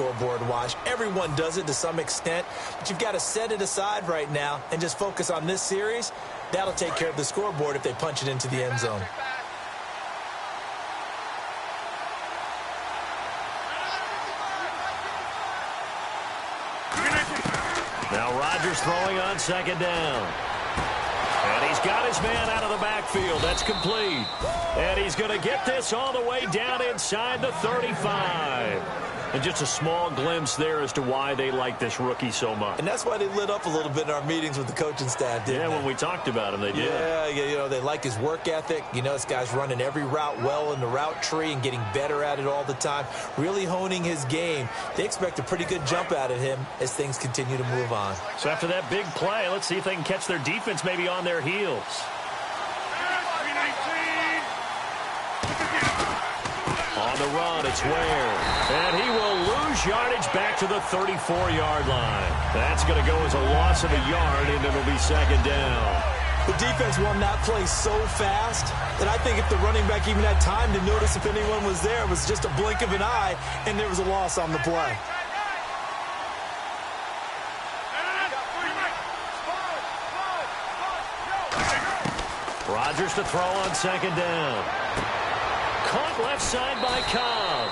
scoreboard watch. Everyone does it to some extent, but you've got to set it aside right now and just focus on this series. That'll take care of the scoreboard if they punch it into the end zone. Now Rodgers throwing on second down. And he's got his man out of the backfield. That's complete. And he's going to get this all the way down inside the 35. And just a small glimpse there as to why they like this rookie so much. And that's why they lit up a little bit in our meetings with the coaching staff, didn't they? When we talked about him, they did. Yeah, you know, they like his work ethic. You know, this guy's running every route well in the route tree and getting better at it all the time, really honing his game. They expect a pretty good jump out of him as things continue to move on. So after that big play, let's see if they can catch their defense maybe on their heels. On the run, it's Ware. And he will lose yardage back to the 34-yard line. That's going to go as a loss of a yard, and it'll be second down. The defense won that play so fast that I think if the running back even had time to notice if anyone was there, it was just a blink of an eye, and there was a loss on the play. Rodgers to throw on second down. Caught left side by Cobb.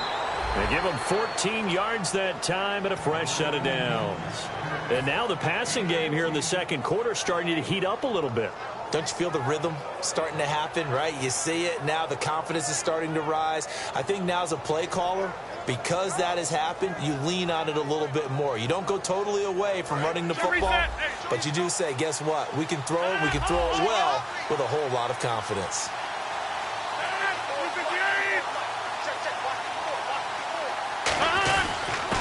They give him 14 yards that time and a fresh set of downs. And now the passing game here in the second quarter starting to heat up a little bit. Don't you feel the rhythm starting to happen, right? You see it now. The confidence is starting to rise. I think now as a play caller, because that has happened, you lean on it a little bit more. You don't go totally away from running the football, but you do say, guess what? We can throw it. We can throw it well with a whole lot of confidence.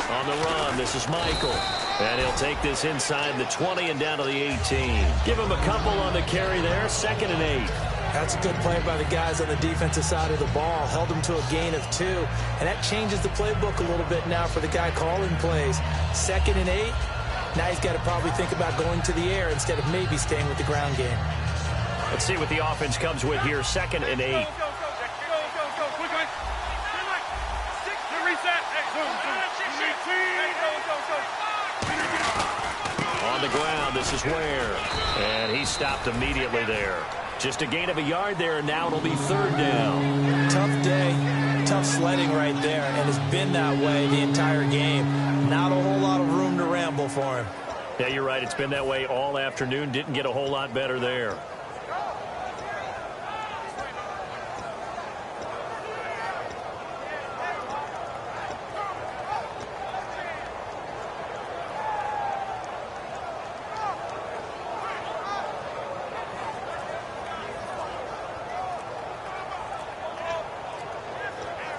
On the run, this is Michael. And he'll take this inside the 20 and down to the 18. Give him a couple on the carry there, 2nd and 8. That's a good play by the guys on the defensive side of the ball. Held him to a gain of 2. And that changes the playbook a little bit now for the guy calling plays. 2nd and 8. Now he's got to probably think about going to the air instead of maybe staying with the ground game. Let's see what the offense comes with here, 2nd and 8. On the ground, this is Ware. And he stopped immediately there. Just a gain of a yard there, and now it'll be 3rd down. Tough day, tough sledding right there, and it's been that way the entire game. Not a whole lot of room to ramble for him. Yeah, you're right. It's been that way all afternoon. Didn't get a whole lot better there.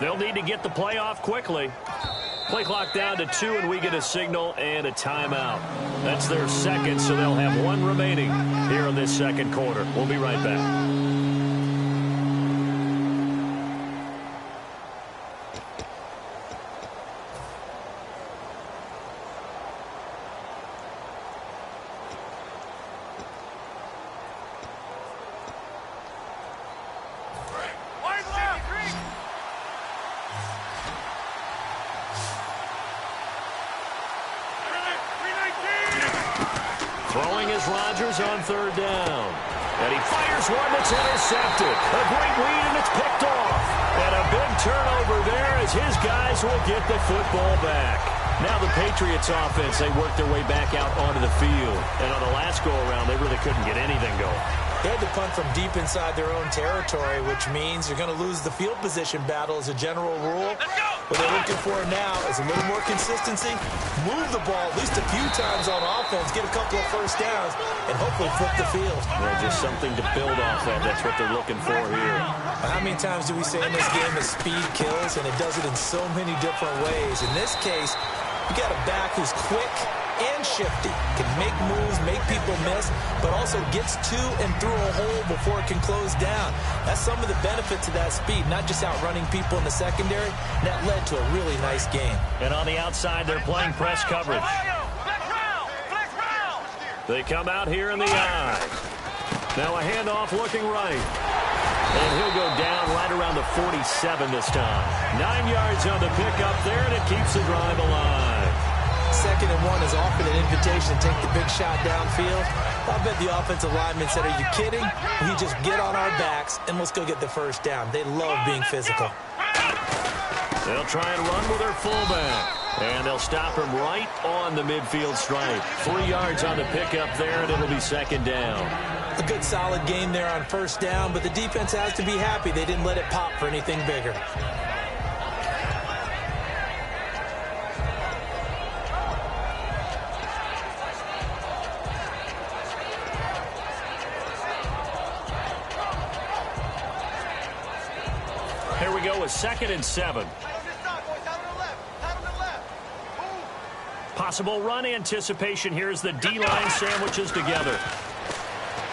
They'll need to get the play off quickly. Play clock down to 2, and we get a signal and a timeout. That's their second, so they'll have 1 remaining here in this second quarter. We'll be right back. Throwing is Rodgers on 3rd down. And he fires one that's intercepted. A great read, and it's picked off. And a big turnover there as his guys will get the football back. Now the Patriots offense, they work their way back out onto the field. And on the last go-around, they really couldn't get anything going. They had to punt from deep inside their own territory, which means you're going to lose the field position battle as a general rule. What they're looking for now is a little more consistency, move the ball at least a few times on offense, get a couple of first downs, and hopefully flip the field. Well, just something to build off of. That's what they're looking for here. How many times do we say in this game that speed kills, and it does it in so many different ways? In this case, you got a back who's quick and shifty, can make moves, make people miss, but also gets to and through a hole before it can close down. That's some of the benefits of that speed, not just outrunning people in the secondary. That led to a really nice game. And on the outside, they're playing press coverage. They come out here in the eye. Now a handoff looking right. And he'll go down right around the 47 this time. 9 yards on the pickup there, and it keeps the drive alive. 2nd and 1 is often an invitation to take the big shot downfield. I'll bet the offensive lineman said, are you kidding? We just get on our backs and let's go get the first down. They love being physical. They'll try and run with their fullback. And they'll stop him right on the midfield stripe. 3 yards on the pickup there, and it'll be 2nd down. A good solid game there on 1st down, but the defense has to be happy they didn't let it pop for anything bigger. Here we go with 2nd and 7. Possible run anticipation. Here's the D-line sandwiches together.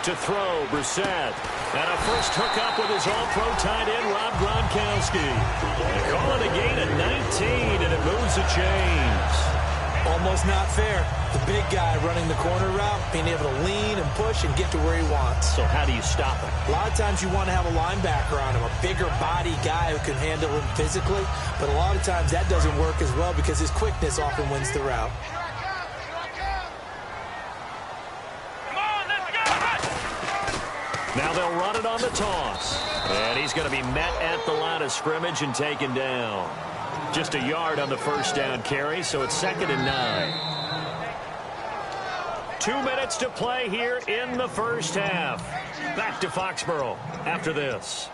To throw, Brissett. And a first hookup with his all-pro tight end, Rob Gronkowski. They call it a gain of 19, and it moves the chains. Almost not fair. The big guy running the corner route, being able to lean and push and get to where he wants. So how do you stop him? A lot of times you want to have a linebacker on him, a bigger body guy who can handle him physically. But a lot of times that doesn't work as well because his quickness often wins the route. Now they'll run it on the toss. And he's going to be met at the line of scrimmage and taken down. Just a yard on the first down carry, so it's 2nd and 9. 2 minutes to play here in the first half. Back to Foxborough after this.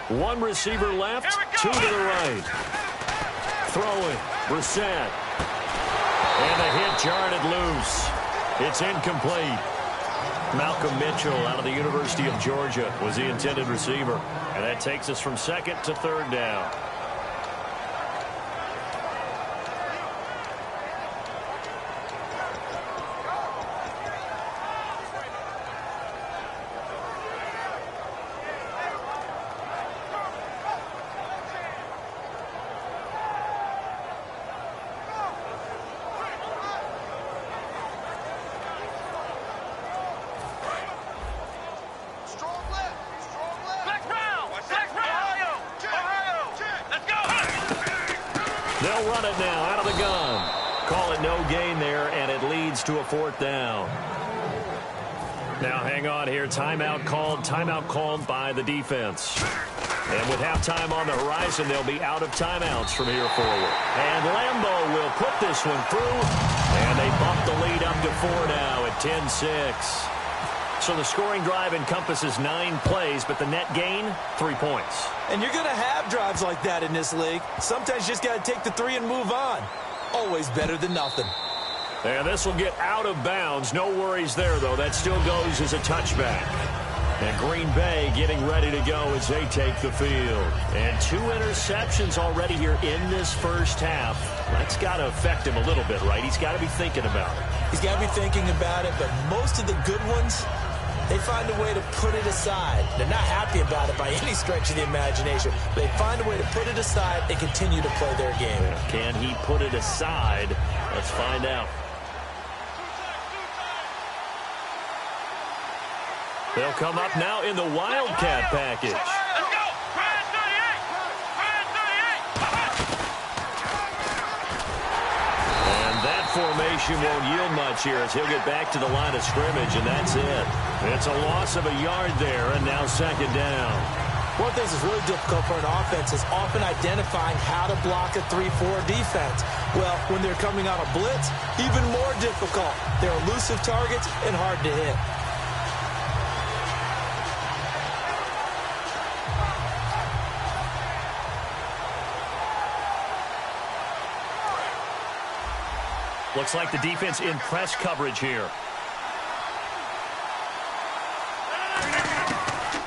One receiver left, 2 to the right. Throwing, Brissett. And the hit jarred it loose. It's incomplete. Malcolm Mitchell out of the University of Georgia was the intended receiver. And that takes us from 2nd to 3rd down. They'll run it now out of the gun. Call it no gain there, and it leads to a 4th down. Now hang on here. Timeout called by the defense. And with halftime on the horizon, they'll be out of timeouts from here forward. And Lambeau will put this one through. And they bump the lead up to 4 now at 10-6. So the scoring drive encompasses 9 plays, but the net gain, 3 points. And you're going to have drives like that in this league. Sometimes you just got to take the 3 and move on. Always better than nothing. And this will get out of bounds. No worries there, though. That still goes as a touchback. And Green Bay getting ready to go as they take the field. And 2 interceptions already here in this first half. That's got to affect him a little bit, right? He's got to be thinking about it. He's got to be thinking about it, but most of the good ones, they find a way to put it aside. They're not happy about it by any stretch of the imagination. They find a way to put it aside and continue to play their game. Can he put it aside? Let's find out. They'll come up now in the Wildcat package. Let's go! Brad 38! Brad 38! And that formation won't yield much here as he'll get back to the line of scrimmage, and that's it. It's a loss of a yard there, and now 2nd down. One thing that's really difficult for an offense is often identifying how to block a 3-4 defense. Well, when they're coming on a blitz, even more difficult. They're elusive targets and hard to hit. Looks like the defense in press coverage here.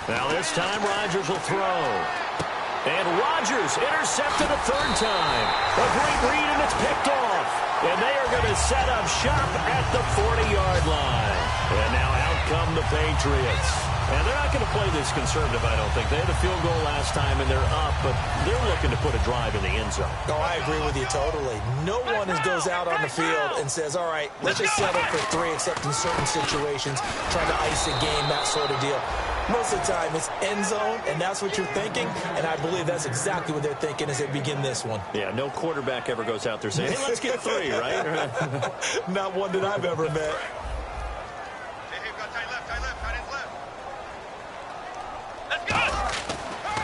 Now this time Rodgers will throw. And Rodgers intercepted a 3rd time. A great read, and it's picked off. And they are going to set up shop at the 40-yard line. And now out come the Patriots. And they're not going to play this conservative, I don't think. They had a field goal last time, and they're up, but they're looking to put a drive in the end zone. Oh, I agree with you totally. No one goes out on the field and says, all right, let's just settle for 3, except in certain situations, trying to ice a game, that sort of deal. Most of the time, it's end zone, and that's what you're thinking, and I believe that's exactly what they're thinking as they begin this one. Yeah, no quarterback ever goes out there saying, hey, let's get 3, right? Not one that I've ever met.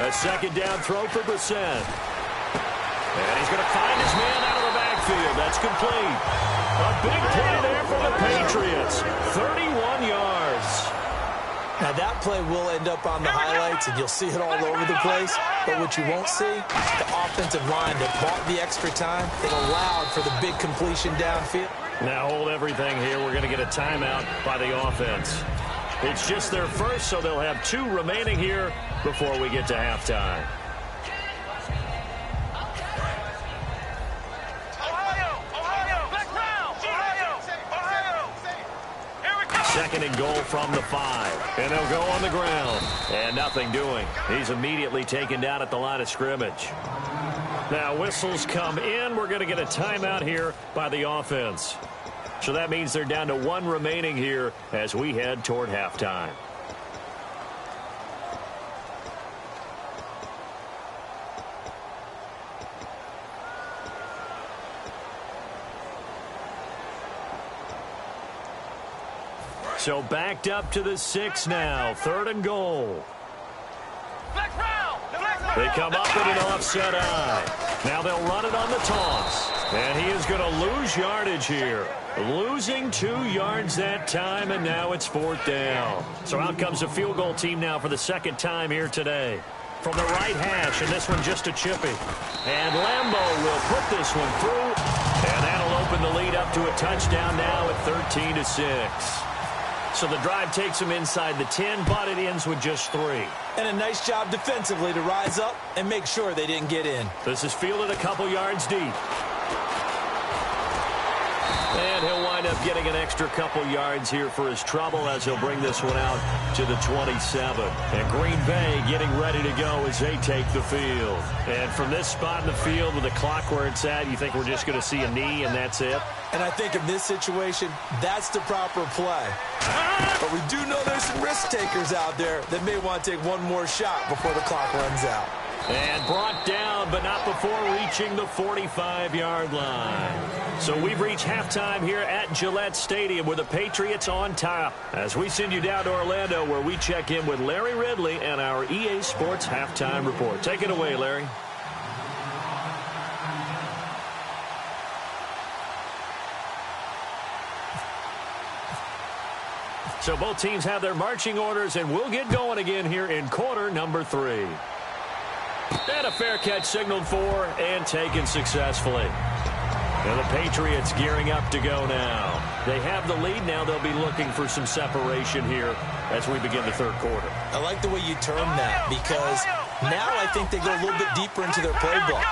A second down throw for Britt. And he's going to find his man out of the backfield. That's complete. A big play there for the Patriots. 31 yards. Now, that play will end up on the highlights, and you'll see it all over the place. But what you won't see, the offensive line that bought the extra time, it allowed for the big completion downfield. Now hold everything here. We're going to get a timeout by the offense. It's just their first, so they'll have 2 remaining here before we get to halftime. Second and goal from the 5. And they'll go on the ground. And nothing doing. He's immediately taken down at the line of scrimmage. Now whistles come in. We're going to get a timeout here by the offense. So that means they're down to 1 remaining here as we head toward halftime. So backed up to the 6 now. 3rd and goal. They come up with an offset eye. Now they'll run it on the toss. And he is going to lose yardage here. Losing 2 yards that time, and now it's 4th down. So out comes a field goal team now for the 2nd time here today. From the right hash, and this one just a chippy. And Lambo will put this one through. And that'll open the lead up to a touchdown now at 13-6. So the drive takes them inside the 10, but it ends with just 3. And a nice job defensively to rise up and make sure they didn't get in. This is fielded a couple yards deep. And he'll wind up getting an extra couple yards here for his trouble as he'll bring this one out to the 27. And Green Bay getting ready to go as they take the field. And from this spot in the field with the clock where it's at, you think we're just going to see a knee and that's it? And I think in this situation, that's the proper play. But we do know there's some risk takers out there that may want to take one more shot before the clock runs out. And brought down, but not before reaching the 45-yard line. So we've reached halftime here at Gillette Stadium with the Patriots on top. As we send you down to Orlando where we check in with Larry Ridley and our EA Sports Halftime Report. Take it away, Larry. So both teams have their marching orders, and we'll get going again here in quarter number 3. And a fair catch signaled for and taken successfully. And the Patriots gearing up to go now. They have the lead. Now they'll be looking for some separation here as we begin the 3rd quarter. I like the way you term that because now I think they go a little bit deeper into their playbook.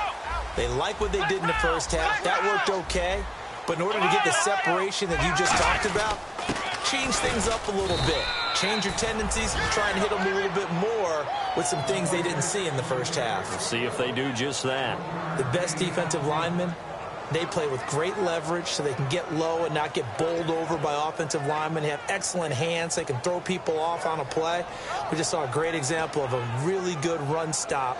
They like what they did in the first half. That worked okay. But in order to get the separation that you just talked about, change things up a little bit. Change your tendencies, try and hit them a little bit more with some things they didn't see in the first half. We'll see if they do just that. The best defensive linemen, they play with great leverage so they can get low and not get bowled over by offensive linemen. They have excellent hands. They can throw people off on a play. We just saw a great example of a really good run stop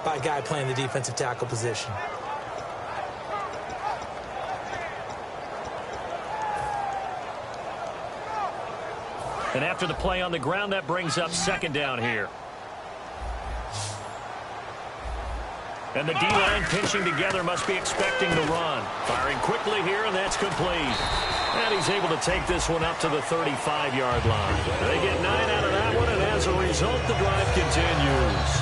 by a guy playing the defensive tackle position. And after the play on the ground, that brings up 2nd down here. And the D-line pinching together must be expecting the run. Firing quickly here, and that's complete. And he's able to take this one up to the 35-yard line. They get 9 out of that one, and as a result, the drive continues.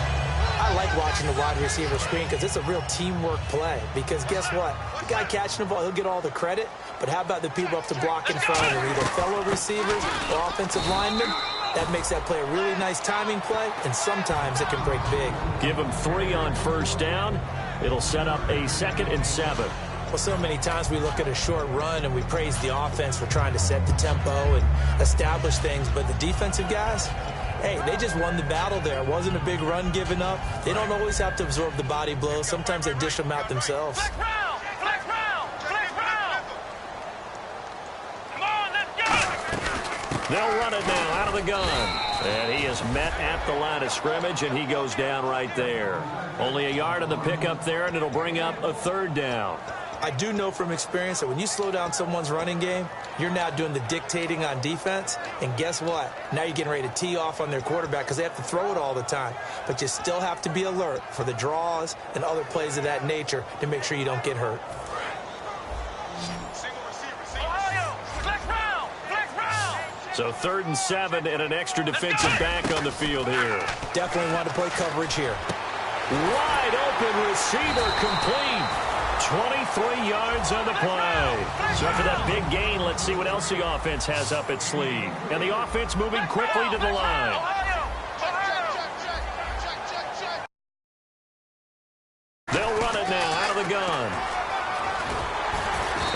I like watching the wide receiver screen because it's a real teamwork play. Because guess what? The guy catching the ball, he'll get all the credit. But how about the people up to block in front of him, either fellow receivers or offensive linemen? That makes that play a really nice timing play, and sometimes it can break big. Give him 3 on 1st down. It'll set up a 2nd and 7. Well, so many times we look at a short run and we praise the offense for trying to set the tempo and establish things. But the defensive guys, Hey, they just won the battle there. It wasn't a big run given up. They don't always have to absorb the body blows. Sometimes they dish them out themselves. Flex round! Flex round! Flex round! Come on, let's go! They'll run it now out of the gun. And he is met at the line of scrimmage, and he goes down right there. Only a yard on the pickup there, and it'll bring up a third down. I do know from experience that when you slow down someone's running game, you're now doing the dictating on defense. And guess what? Now you're getting ready to tee off on their quarterback because they have to throw it all the time. But you still have to be alert for the draws and other plays of that nature to make sure you don't get hurt. So 3rd and 7 and an extra defensive back on the field here. Definitely want to play coverage here. Wide open receiver complete. 23 yards on the play. So after that big gain, let's see what else the offense has up its sleeve. And the offense moving quickly to the line. They'll run it now out of the gun.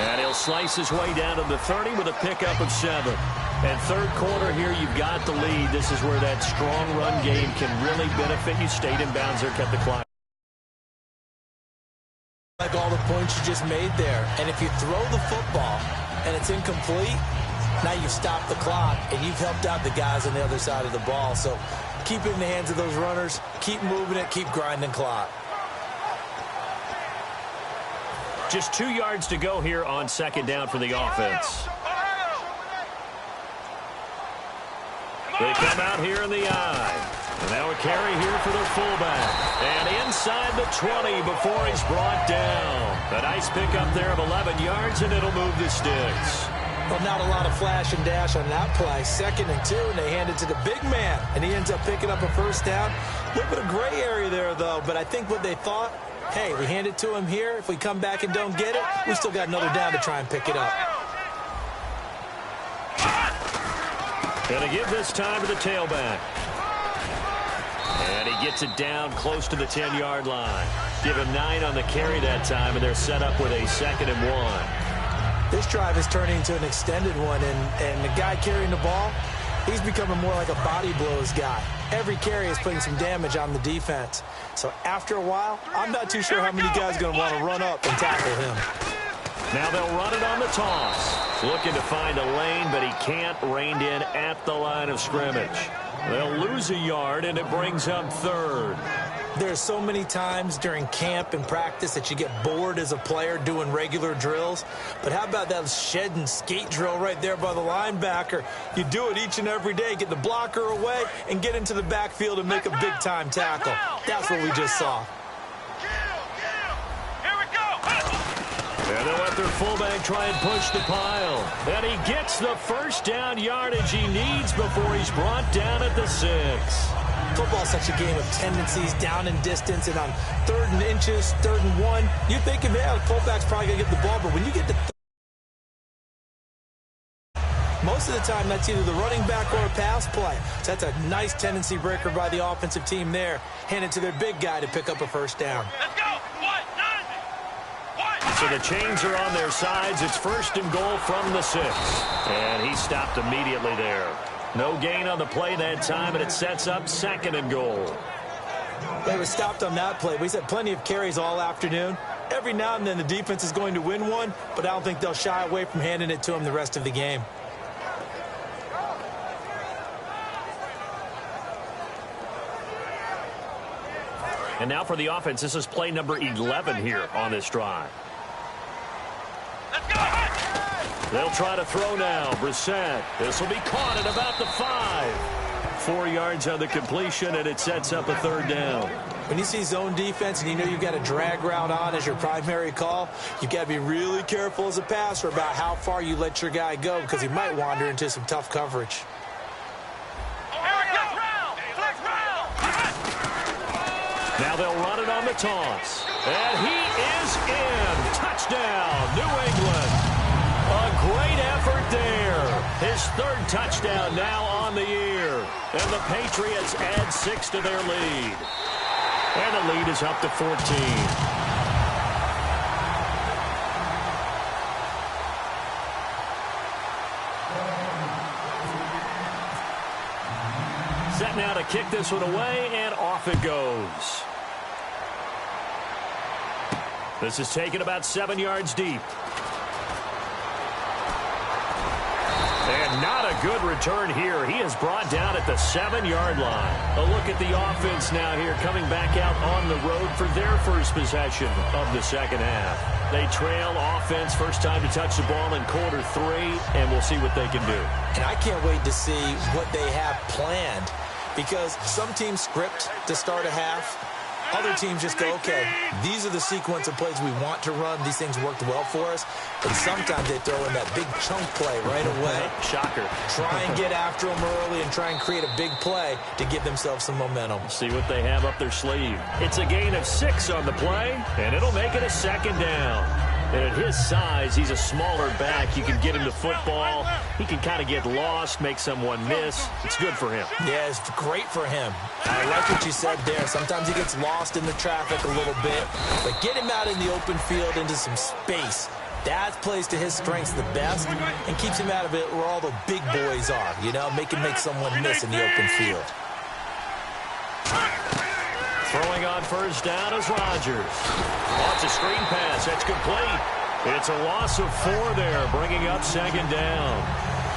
And he'll slice his way down to the 30 with a pickup of 7. And third quarter here, you've got the lead. This is where that strong run game can really benefit you. Stayed in bounds there, kept the clock. Like all the points you just made there. And if you throw the football and it's incomplete, now you've stopped the clock and you've helped out the guys on the other side of the ball. So keep it in the hands of those runners. Keep moving it. Keep grinding clock. Just 2 yards to go here on 2nd down for the offense. They come out here in the eye. And now a carry here for their fullback. And inside the 20 before he's brought down. A nice pickup there of 11 yards, and it'll move the sticks. Well, not a lot of flash and dash on that play. 2nd and 2, and they hand it to the big man. And he ends up picking up a first down. A little bit of gray area there, though. But I think what they thought, hey, we hand it to him here. If we come back and don't get it, we still got another down to try and pick it up. Going to give this time to the tailback. And he gets it down close to the 10-yard line. Give him 9 on the carry that time, and they're set up with a 2nd and 1. This drive is turning into an extended one, and the guy carrying the ball, he's becoming more like a body blows guy. Every carry is putting some damage on the defense. So after a while, I'm not too sure how many guys are going to want to run up and tackle him. Now they'll run it on the toss. Looking to find a lane, but he can't. Reined in at the line of scrimmage. They'll lose a yard, and it brings up 3rd. There's so many times during camp and practice that you get bored as a player doing regular drills. But how about that shed and skate drill right there by the linebacker? You do it each and every day. Get the blocker away and get into the backfield and make a big-time tackle. That's what we just saw. And they'll let their fullback try and push the pile. And he gets the first down yardage he needs before he's brought down at the 6. Football's such a game of tendencies, down and distance, and on 3rd and inches, 3rd and 1, you're thinking, man, the fullback's probably going to get the ball, but when you get to most of the time, that's either the running back or a pass play. So that's a nice tendency breaker by the offensive team there. Hand it to their big guy to pick up a first down. Let's go! So the chains are on their sides. It's 1st and goal from the 6. And he stopped immediately there. No gain on the play that time, and it sets up 2nd and goal. They were stopped on that play. We had plenty of carries all afternoon. Every now and then the defense is going to win one, but I don't think they'll shy away from handing it to him the rest of the game. And now for the offense, this is play number 11 here on this drive. Let's go! They'll try to throw now. Brissett. This will be caught at about the 5. 4 yards on the completion, and it sets up a 3rd down. When you see zone defense and you know you've got a drag route on as your primary call, you've got to be really careful as a passer about how far you let your guy go because he might wander into some tough coverage. Now they'll run it on the toss. And he is in. Touchdown, New England. A great effort there. His 3rd touchdown now on the year. And the Patriots add 6 to their lead. And the lead is up to 14. Set now to kick this one away, and off it goes. This is taken about 7 yards deep. And not a good return here. He is brought down at the 7-yard line. A look at the offense now here, coming back out on the road for their first possession of the second half. They trail offense, first time to touch the ball in quarter 3, and we'll see what they can do. And I can't wait to see what they have planned, because some teams script to start a half. Other teams just go, okay, these are the sequence of plays we want to run. These things worked well for us. But sometimes they throw in that big chunk play right away. Shocker. Try and get after them early and try and create a big play to give themselves some momentum. See what they have up their sleeve. It's a gain of 6 on the play, and it'll make it a second down. And at his size, he's a smaller back. You can get him the football. He can kind of get lost, make someone miss. It's good for him. Yeah, it's great for him. I like what you said there. Sometimes he gets lost in the traffic a little bit. But get him out in the open field into some space. That plays to his strengths the best and keeps him out of it where all the big boys are. You know, make someone miss in the open field. Throwing on first down is Rodgers. Wants a screen pass. That's complete. It's a loss of 4 there, bringing up second down.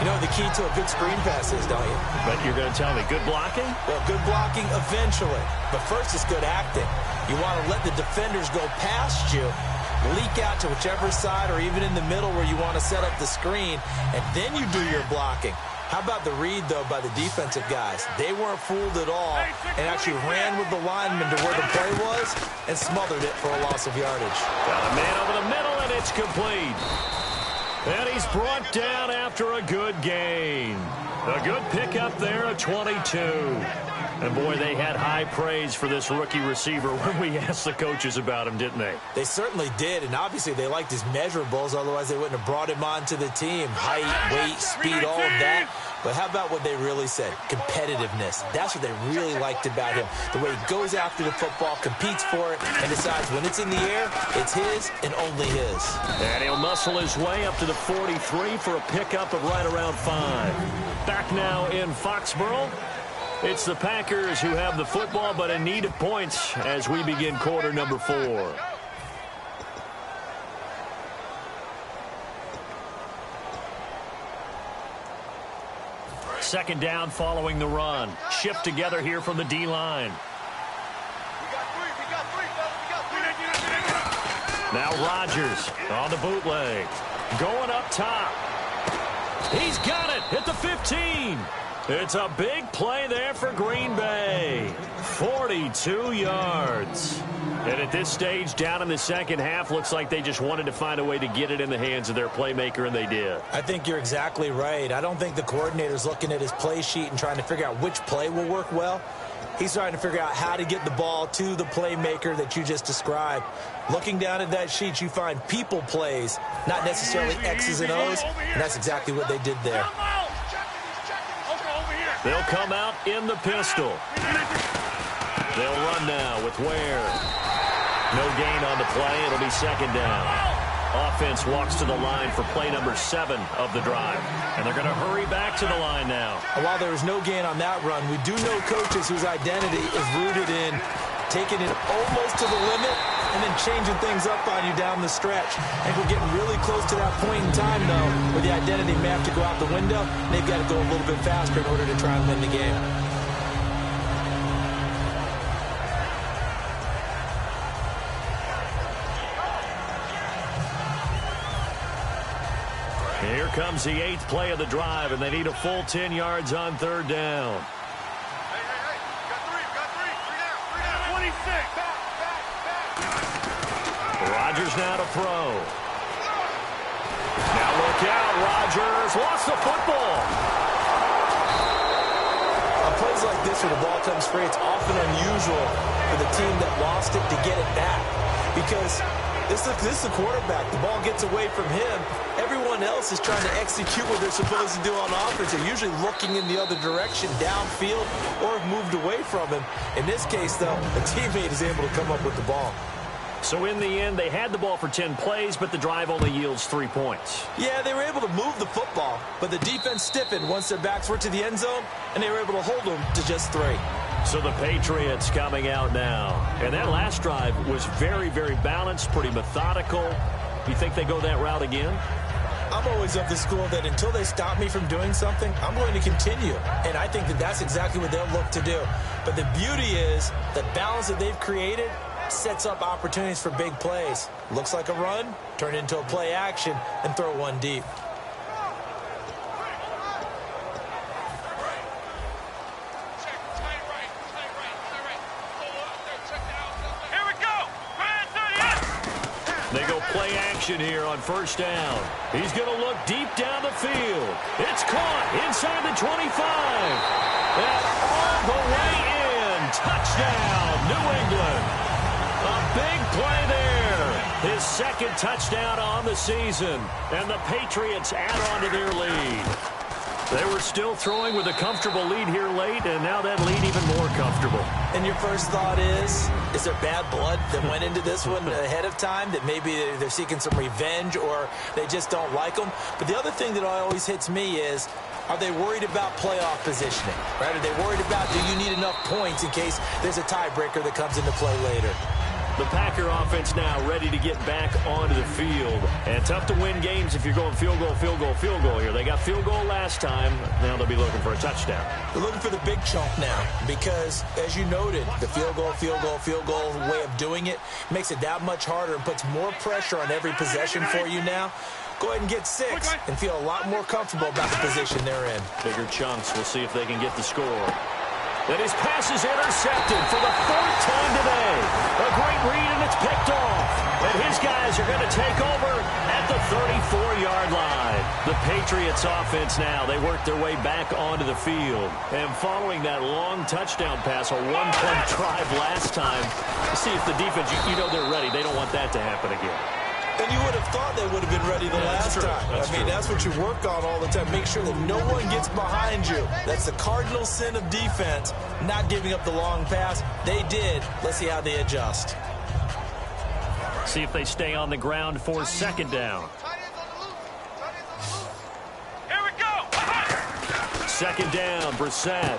You know what the key to a good screen pass is, don't you? But you're going to tell me, good blocking? Well, good blocking eventually. But first, it's good acting. You want to let the defenders go past you, leak out to whichever side or even in the middle where you want to set up the screen, and then you do your blocking. How about the read, though, by the defensive guys? They weren't fooled at all and actually ran with the lineman to where the play was and smothered it for a loss of yardage. Got a man over the middle, and it's complete. And he's brought down after a good gain. A good pickup there at 22. And, boy, they had high praise for this rookie receiver when we asked the coaches about him, didn't they? They certainly did, and obviously they liked his measurables. Otherwise, they wouldn't have brought him onto the team. Height, weight, speed, all of that. But how about what they really said? Competitiveness. That's what they really liked about him. The way he goes after the football, competes for it, and decides when it's in the air, it's his and only his. And he'll muscle his way up to the 43 for a pickup of right around 5. Back now in Foxborough. It's the Packers who have the football, but in need of points as we begin quarter number 4. Second down following the run. Shift together here from the D-line. Now Rodgers on the bootleg. Going up top. He's got it at the 15. It's a big play there for Green Bay. 42 yards. And at this stage, down in the second half, looks like they just wanted to find a way to get it in the hands of their playmaker, and they did. I think you're exactly right. I don't think the coordinator's looking at his play sheet and trying to figure out which play will work well. He's trying to figure out how to get the ball to the playmaker that you just described. Looking down at that sheet, you find people plays, not necessarily X's and O's, and that's exactly what they did there. They'll come out in the pistol. They'll run now with Ware. No gain on the play. It'll be second down. Offense walks to the line for play number 7 of the drive. And they're going to hurry back to the line now. While there was no gain on that run, we do know coaches whose identity is rooted in taking it almost to the limit and then changing things up on you down the stretch. I think we're getting really close to that point in time, though, where the identity may have to go out the window, and they've got to go a little bit faster in order to try and win the game. Here comes the 8th play of the drive, and they need a full 10 yards on third down. Rodgers now to throw. Now look out, Rodgers lost the football. On plays like this where the ball comes free, it's often unusual for the team that lost it to get it back. Because this is the quarterback. The ball gets away from him. Everyone else is trying to execute what they're supposed to do on offense. They're usually looking in the other direction, downfield, or have moved away from him. In this case, though, a teammate is able to come up with the ball. So in the end, they had the ball for 10 plays, but the drive only yields 3 points. Yeah, they were able to move the football, but the defense stiffened once their backs were to the end zone, and they were able to hold them to just 3. So the Patriots coming out now. And that last drive was very, very balanced, pretty methodical. You think they go that route again? I'm always of the school that until they stop me from doing something, I'm going to continue. And I think that that's exactly what they'll look to do. But the beauty is the balance that they've created sets up opportunities for big plays. Looks like a run, turn it into a play action, and throw one deep. They go play action here on first down. He's going to look deep down the field. It's caught inside the 25. And all the way in. Touchdown, New England. A big play there. His second touchdown on the season. And the Patriots add on to their lead. They were still throwing with a comfortable lead here late, and now that lead even more comfortable. And your first thought is there bad blood that went into this one ahead of time, that maybe they're seeking some revenge or they just don't like them? But the other thing that always hits me is, are they worried about playoff positioning? Right? Are they worried about, do you need enough points in case there's a tiebreaker that comes into play later? The Packer offense now ready to get back onto the field. And tough to win games if you're going field goal, field goal, field goal here. They got field goal last time. Now they'll be looking for a touchdown. They're looking for the big chunk now because, as you noted, the field goal, field goal, field goal way of doing it makes it that much harder and puts more pressure on every possession for you now. Go ahead and get 6 and feel a lot more comfortable about the position they're in. Bigger chunks. We'll see if they can get the score. And his pass is intercepted for the 4th time today. A great read, and it's picked off. And his guys are going to take over at the 34-yard line. The Patriots offense now, they work their way back onto the field. And following that long touchdown pass, a one-play drive last time, see if the defense, you know they're ready. They don't want that to happen again. And you would have thought they would have been ready the last time. I mean, that's what you work on all the time. Make sure that no one gets behind you. That's the cardinal sin of defense, not giving up the long pass. They did. Let's see how they adjust. See if they stay on the ground for second down. Here we go. Second down, Brissett.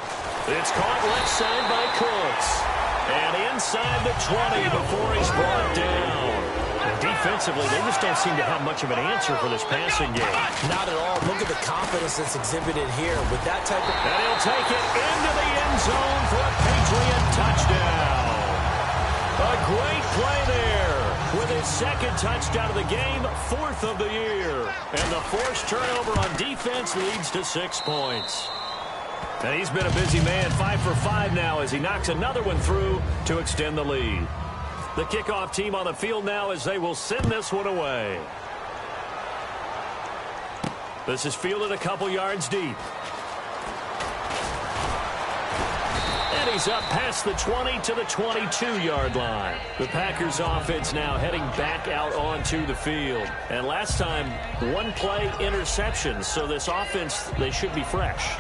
It's caught left side by Cooks. And inside the 20 before he's brought down. Defensively, they just don't seem to have much of an answer for this passing game. Not at all. Look at the confidence that's exhibited here with that type of... And he'll take it into the end zone for a Patriot touchdown. A great play there with his second touchdown of the game, 4th of the year. And the forced turnover on defense leads to 6 points. And he's been a busy man, 5 for 5 now as he knocks another one through to extend the lead. The kickoff team on the field now as they will send this one away. This is fielded a couple yards deep. And he's up past the 20 to the 22-yard line. The Packers offense now heading back out onto the field. And last time, one play interception. So this offense, they should be fresh.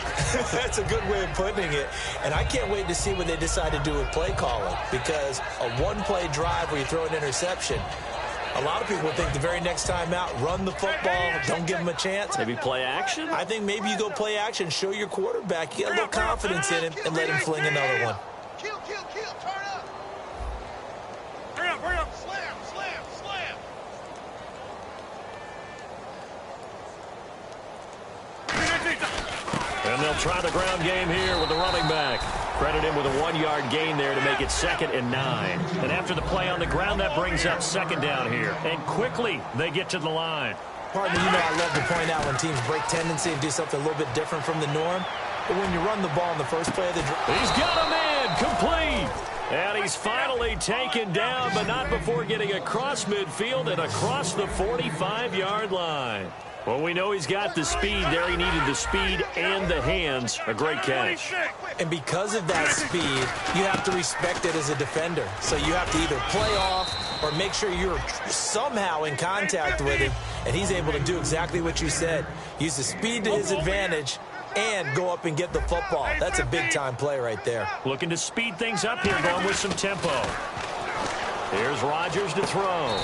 That's a good way of putting it. And I can't wait to see what they decide to do with play calling. Because a one-play drive where you throw an interception, a lot of people think the very next time out, run the football, don't give them a chance. Maybe play action? I think maybe you go play action, show your quarterback, get a little confidence in him, and let him fling another one. Kill, turn up. Hurry up, slam. And they'll try the ground game here with the running back. Credit him with a 1-yard gain there to make it 2nd and 9. And after the play on the ground, that brings up second down here. And quickly, they get to the line. Pardon me, I love to point out when teams break tendency and do something a little bit different from the norm. But when you run the ball in the first play of the drive... He's got a man, complete. And he's finally taken down, but not before getting across midfield and across the 45-yard line. Well, we know he's got the speed there. He needed the speed and the hands. A great catch. And because of that speed, you have to respect it as a defender. So you have to either play off or make sure you're somehow in contact with him. And he's able to do exactly what you said. Use the speed to his advantage and go up and get the football. That's a big-time play right there. Looking to speed things up here, going with some tempo. Here's Rodgers to throw.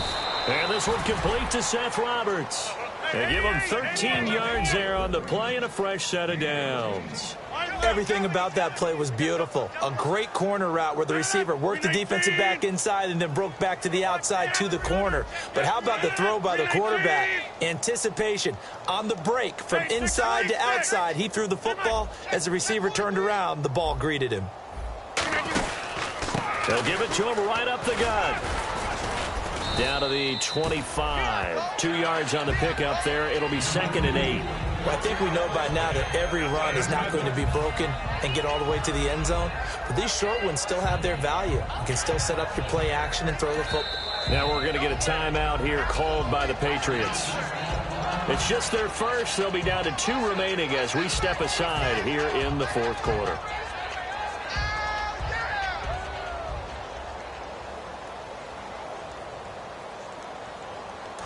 And this one complete to Seth Roberts. They give him 13 yards there on the play and a fresh set of downs. Everything about that play was beautiful. A great corner route where the receiver worked the defensive back inside and then broke back to the outside to the corner. But how about the throw by the quarterback? Anticipation on the break from inside to outside. He threw the football. As the receiver turned around, the ball greeted him. They'll give it to him right up the gut. Down to the 25. 2 yards on the pickup there. It'll be 2nd and 8. Well, I think we know by now that every run is not going to be broken and get all the way to the end zone. But these short ones still have their value. You can still set up your play action and throw the football. Now we're going to get a timeout here called by the Patriots. It's just their first. They'll be down to 2 remaining as we step aside here in the 4th quarter.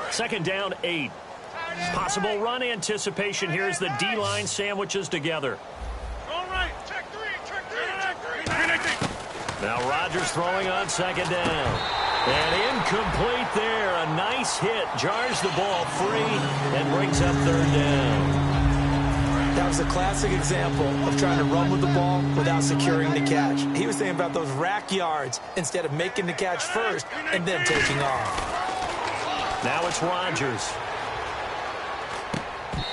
Second down, 8. Possible run anticipation here as the D-line sandwiches together. All right, check 3, check 3. Now Rodgers throwing on 2nd down. And incomplete there. A nice hit. Jars the ball free and brings up 3rd down. That was a classic example of trying to run with the ball without securing the catch. He was thinking about those rack yards instead of making the catch first and then taking off. Now it's Rodgers.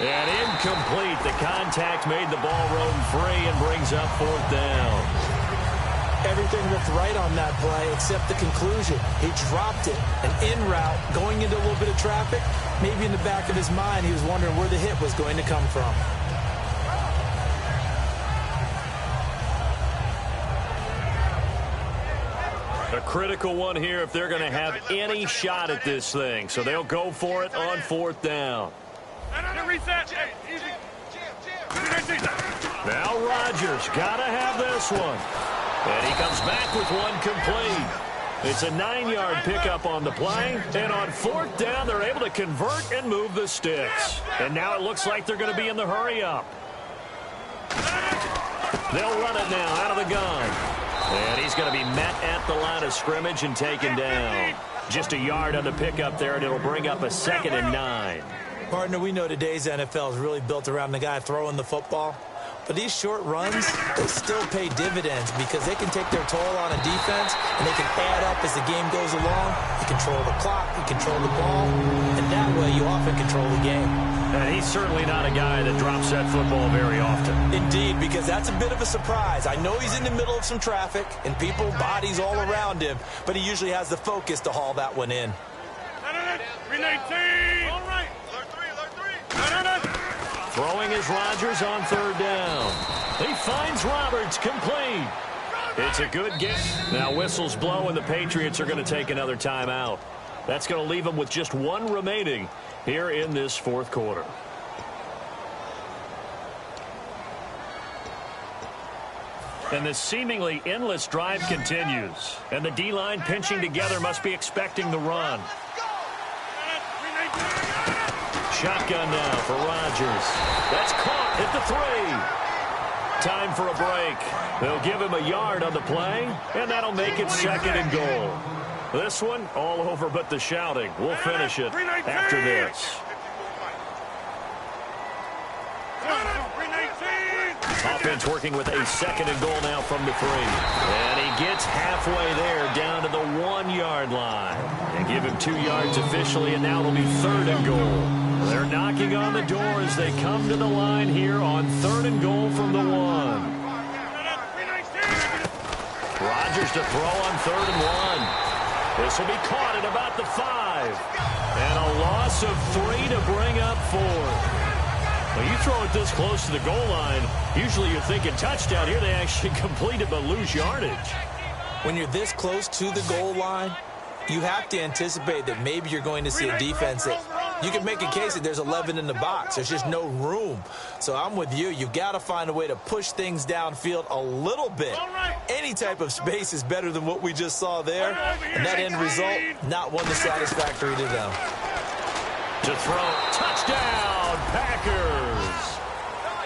And incomplete. The contact made the ball roam free and brings up 4th down. Everything looked right on that play except the conclusion. He dropped it. An in route going into a little bit of traffic. Maybe in the back of his mind he was wondering where the hit was going to come from. A critical one here if they're going to have any shot at this thing. So they'll go for it on 4th down. Reset. Now Rodgers got to have this one. And he comes back with one complete. It's a 9-yard pickup on the play. And on 4th down, they're able to convert and move the sticks. And now it looks like they're going to be in the hurry-up. They'll run it now out of the gun. And he's going to be met at the line of scrimmage and taken down. Just a yard on the pickup there, and it'll bring up a 2nd and 9. Partner, we know today's NFL is really built around the guy throwing the football. But these short runs, they still pay dividends because they can take their toll on a defense and they can add up as the game goes along. You control the clock, you control the ball, and that way you often control the game. And he's certainly not a guy that drops that football very often. Indeed, because that's a bit of a surprise. I know he's in the middle of some traffic and people, bodies all around him, but he usually has the focus to haul that one in. 319. All right. Throwing is Rodgers on 3rd down. He finds Roberts complete. It's a good game. Now whistles blow and the Patriots are going to take another timeout. That's going to leave them with just 1 remaining here in this 4th quarter. And this seemingly endless drive continues. And the D-line pinching together must be expecting the run. Shotgun now for Rodgers. That's caught at the 3. Time for a break. They'll give him a yard on the play, and that'll make it 2nd and goal. This one, all over but the shouting. We'll finish it after this. Offense working with a 2nd and goal now from the 3. And he gets halfway there down to the 1-yard line. And give him 2 yards officially, and now it'll be 3rd and goal. They're knocking on the door as they come to the line here on 3rd and goal from the 1. Rodgers to throw on 3rd and 1. This will be caught at about the 5. And a loss of 3 to bring up 4th. Well, you throw it this close to the goal line, usually you're thinking touchdown. Here they actually complete it but lose yardage. When you're this close to the goal line, you have to anticipate that maybe you're going to see a defense that you can make a case that there's 11 in the box. There's just no room. So I'm with you. You've got to find a way to push things downfield a little bit. Any type of space is better than what we just saw there. And that end result, not one that's satisfactory to them. To throw, touchdown, Packers.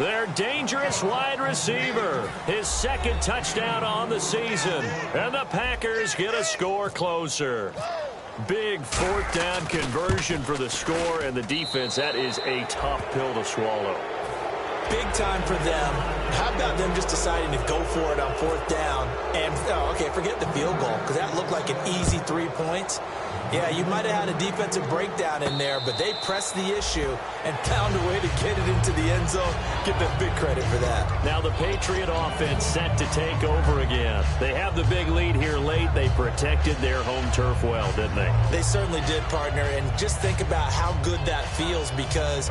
Their dangerous wide receiver. His second touchdown on the season. And the Packers get a score closer. Big fourth down conversion for the score, and the defense, that is a tough pill to swallow. Big time for them. How about them just deciding to go for it on fourth down? And, okay, forget the field goal, because that looked like an easy 3 points. Yeah, you might have had a defensive breakdown in there, but they pressed the issue and found a way to get it into the end zone. Give them big credit for that. Now the Patriot offense set to take over again. They have the big lead here late. They protected their home turf well, didn't they? They certainly did, partner. And just think about how good that feels, because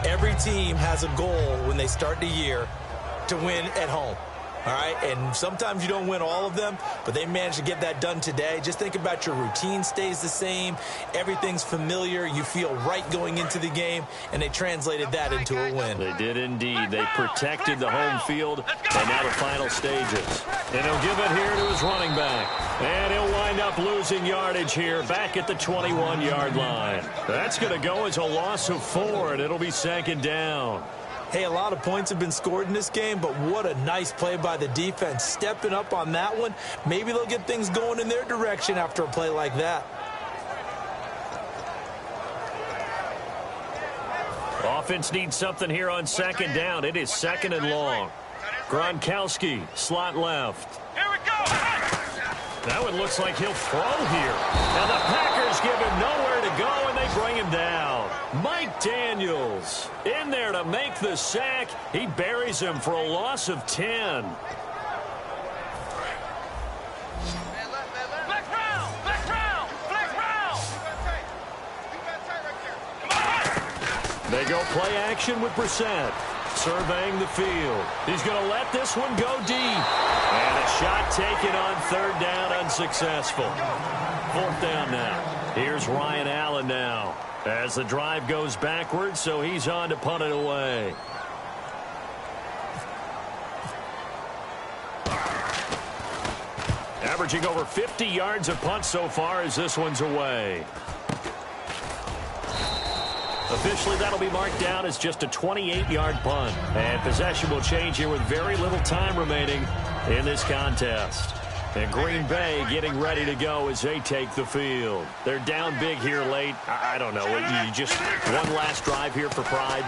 every team has a goal when they start the year to win at home. All right, and sometimes you don't win all of them, but they managed to get that done today. Just think about your routine stays the same. Everything's familiar. You feel right going into the game, and they translated that into a win. They did indeed. They protected the home field, and now the final stages. And he'll give it here to his running back. And he'll wind up losing yardage here back at the 21-yard line. That's going to go as a loss of 4, and it'll be second down. Hey, a lot of points have been scored in this game, but what a nice play by the defense. Stepping up on that one. Maybe they'll get things going in their direction after a play like that. Offense needs something here on second down. It is second and long. Gronkowski, slot left. Here we go. That one looks like he'll throw here. And the Packers give him nowhere to go, and they bring him down. Mike Daniels in there to make the sack. He buries him for a loss of 10. They go play action with Brissett. Surveying the field. He's going to let this one go deep. And a shot taken on third down, unsuccessful. Fourth down now. Here's Ryan Allen now. As the drive goes backwards, so he's on to punt it away. Averaging over 50 yards a punt so far as this one's away. Officially, that'll be marked down as just a 28-yard punt. And possession will change here with very little time remaining in this contest. And Green Bay getting ready to go as they take the field. They're down big here late. I don't know. You just one last drive here for pride.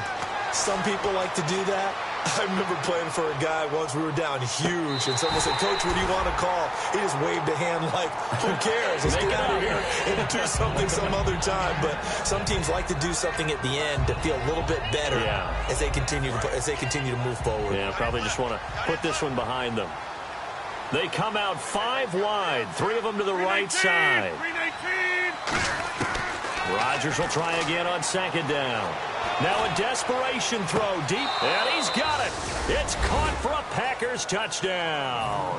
Some people like to do that. I remember playing for a guy once. We were down huge, and someone said, "Coach, what do you want to call?" He just waved a hand like, "Who cares? Let's get out of here and do something some other time." But some teams like to do something at the end to feel a little bit better as they continue to move forward. Yeah, probably just want to put this one behind them. They come out 5 wide, 3 of them to the right side. Rodgers will try again on second down. Now a desperation throw deep, and he's got it. It's caught for a Packers touchdown.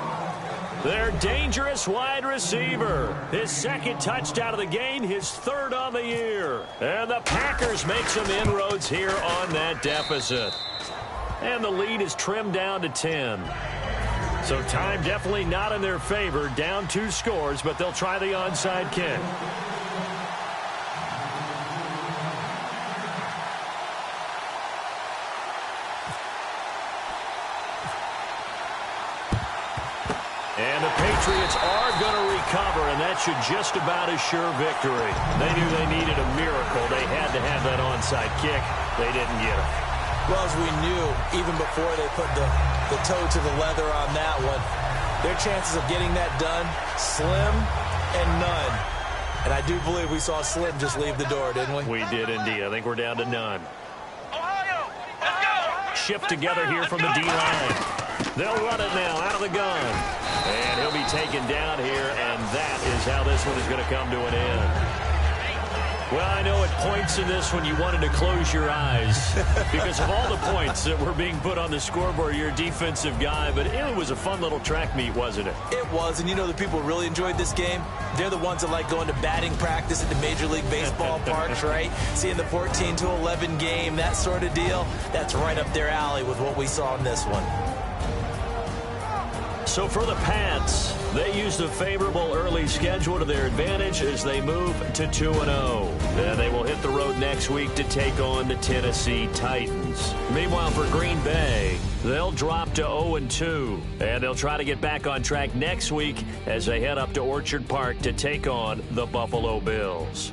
Their dangerous wide receiver. His second touchdown of the game, his third on the year. And the Packers make some inroads here on that deficit. And the lead is trimmed down to 10. So time definitely not in their favor. Down 2 scores, but they'll try the onside kick. And the Patriots are going to recover, and that should just about assure victory. They knew they needed a miracle. They had to have that onside kick. They didn't get it. Well, as we knew, even before they put the toe to the leather on that one, their chances of getting that done, slim and none. And I do believe we saw Slim just leave the door, didn't we? We did indeed. I think we're down to none. Ohio, let's go. Shift together here from the D-line. They'll run it now out of the gun. And he'll be taken down here, and that is how this one is going to come to an end. Well, I know at points in this one you wanted to close your eyes because of all the points that were being put on the scoreboard. You're a defensive guy, but it was a fun little track meet, wasn't it? It was, and you know the people who really enjoyed this game? They're the ones that like going to batting practice at the Major League Baseball parks, right? Seeing the 14-11 game, that sort of deal, that's right up their alley with what we saw in this one. So for the Pats, They used a favorable early schedule to their advantage as they move to 2-0. And they will hit the road next week to take on the Tennessee Titans. Meanwhile, for Green Bay, they'll drop to 0-2. And they'll try to get back on track next week as they head up to Orchard Park to take on the Buffalo Bills.